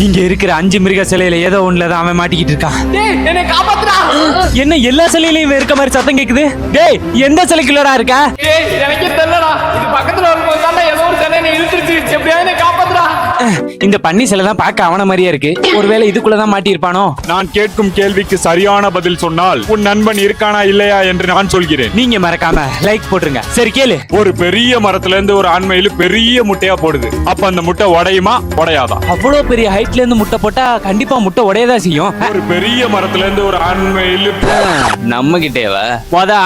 இங்க இருக்கிற 5 மிருக சிலையில ஏதோ ஒண்ணுலதான் அவன் மாட்டிக்கிட்டு இருக்கான். என்னை காப்பாத்துறா. என்ன எல்லா சிலையிலயும் இருக்க மாதிரி சத்தம் கேக்குது? டேய் எந்த சிலைக்குள்ளடா இருக்க? எனக்கே தெரியலடா. இது பக்கத்துல வரும்போது தான் ஏதோ ஒரு சிலை என்னை இழுத்துருச்சு. எப்படியாவது என்னை காப்பாத்துறா. இந்த பன்னி சிலை தான் பார்க்க அவன மாதிரியே இருக்கு. ஒருவேளை இதுக்குள்ளதான் மாட்டி இருப்பானோ? நான் கேட்கும் கேள்விக்கு சரியான பதில் சொன்னால் உன் நண்பன் இருக்கானா இல்லையா என்று நான் சொல்கிறேன். நீங்க மறக்காம லைக் போட்டுருங்க. சரி கேளு. ஒரு பெரிய மரத்துல இருந்து ஒரு ஆண்மயில் பெரிய முட்டையா போடுது. அப்ப அந்த முட்டை உடையுமா உடையாதா? அவ்வளவு பெரிய ஹைட்ல இருந்து முட்டை போட்டா கண்டிப்பா முட்டை உடையதான் செய்யும். ஒரு பெரிய மரத்துல இருந்து ஒரு ஆண்மயில் நம்ம கிட்டேவா?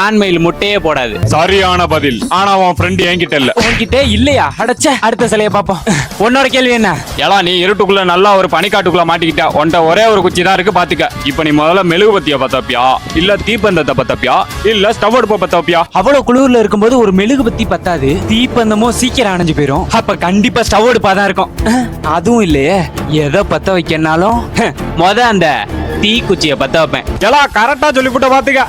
ஆண்மயில் முட்டையே போடாது. சரியான பதில். ஆனா உன் ஃப்ரெண்ட் என்கிட்ட இல்ல. உன்கிட்ட இல்லையா? அடச்சே, அடுத்த சிலையை பாப்போம். உன்னோட கேள்வி என்ன? ஏலா நீ இருட்டுக்குள்ள நல்லா ஒரு பனிக்காட்டுக்குள்ள மாட்டிக்கிட்ட. உன்ட்ட ஒரே ஒரு குச்சி தான் இருக்கு பாத்துக்க. இப்ப நீ முதல்ல மெழுகுபத்திய பத்தப்பியா, இல்ல தீப்பந்தத்தை பத்தப்பியா, இல்ல ஸ்டவ் அடுப்ப பத்தப்பியா? அவ்வளவு குளிர்ல இருக்கும்போது ஒரு மெழுகுபத்தி பத்தாது. தீப்பந்தமும் சீக்கிரம் அணைஞ்சு போயிரும். அப்ப கண்டிப்பா ஸ்டவ் அடுப்பாதான் இருக்கும். அதுவும் இல்லையே. எதை பத்த வைக்கனாலும் அந்த தீக்குச்சிய பத்த வைப்பேன். எல்லாம் கரெக்டா சொல்லிவிட்ட பாத்துக்க.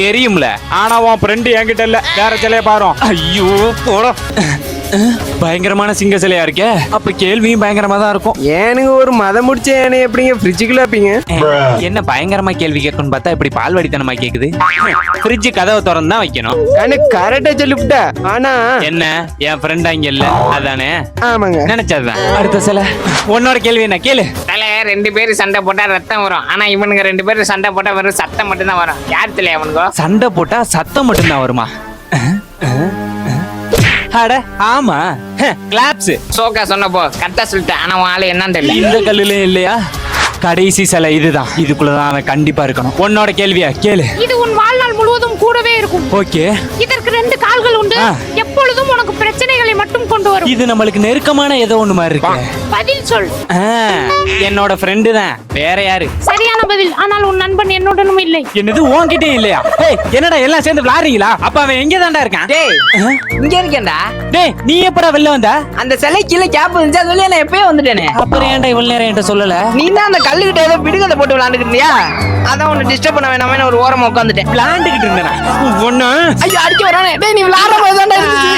தெரியும்ல. ஆனா உன் ஃப்ரெண்ட் என்கிட்ட இல்ல. வேற சிலைய பாரு. ஐயோ போட. பயங்கரமான சிங்க சிலையா இருக்கே. அப்ப கேள்வியும் பயங்கரமா தான் இருக்கும். ஏனுங்க ஒரு மதம் முடிச்ச ஏனை எப்படிங்க ஃப்ரிட்ஜுக்குள்ள வைப்பீங்க? என்ன பயங்கரமா கேள்வி கேட்கணும்னு பார்த்தா இப்படி பால்வாடித்தனமா கேக்குது. ஃப்ரிட்ஜ் கதவை திறந்து தான் வைக்கணும். கரெக்டா சொல்லிவிட்ட. ஆனா என்ன என் ஃப்ரெண்ட் அங்க இல்ல அதானே? ஆமாங்க, நினைச்சதுதான். அடுத்த சில உன்னோட கேள்வி என்ன கேளு. தலை 2 பேரும் சண்டை போட்டா ரத்தம் வரும். ஆனா இவனுங்க 2 பேரும் சண்டை போட்டா வெறும் சத்தம் மட்டும் தான் வரும். யார் தலை அவனுக்கோ? சண்டை போட்டா சத்தம் மட்டும்தான் வருமா? அட ஆமா, கிளாப்ஸ். சோகா சொன்னப்போ கரெக்டா சொல்லிட்டேன். ஆனா உன் ஆளு என்னன்னு தெரியல. இந்த கல்லுலயும் இல்லையா? கடைசி சிலை இதுதான். இதுக்குள்ளதான் அவன் கண்டிப்பா இருக்கணும். உன்னோட கேள்வியா கேளு. இது உன் வாழ்நாள் முழுவதும் கூடவே இருக்கும். ஓகே. இதற்கு 2 கால்கள் உண்டு. எப்பொழுதும் உனக்கு பிரச்சனைகளை மட்டும் கொண்டு வரும். இது நம்மளுக்கு நெருக்கமான ஏதோ ஒண்ணு மாதிரி இருக்கு. பதில் சொல். என்னோட ஃப்ரெண்டு தான். வேற யாரு? சரியான பதில். ஆனால் உன் நண்பன் என்னுடனும் இல்லை. என்னது உன்கிட்டே இல்லையா? டேய் என்னடா எல்லாம் சேர்ந்து விளையாடுறீங்களா? அப்ப அவன் எங்க தான்டா இருக்கான்? டேய் இங்க இருக்கேன்டா. டேய் நீ எப்படா வெளில வந்த? அந்த சிலை கீழே கேப் இருந்துச்சு. அது நான் எப்பயே வந்துட்டேனே. அப்புறம் ஏன்டா இவ்வளவு நேரம் என்கிட்ட சொல்லல? நீ தான் அந்த கல்லுகிட்ட ஏதோ பிடுகதை போட்டு விளையாண்டுக்கிட்டியா? அதான் உன்னை டிஸ்டர்ப் பண்ண வேணாமே ஒரு ஓரமா உட்காந்துட்டேன். விளையாண்டுகிட்டு இருந்தேனா? ஒண்ணு ஐயோ அடிக்க வரானே. டேய் நீ விளையாடுற போது தான்டா இருந்துச்சு.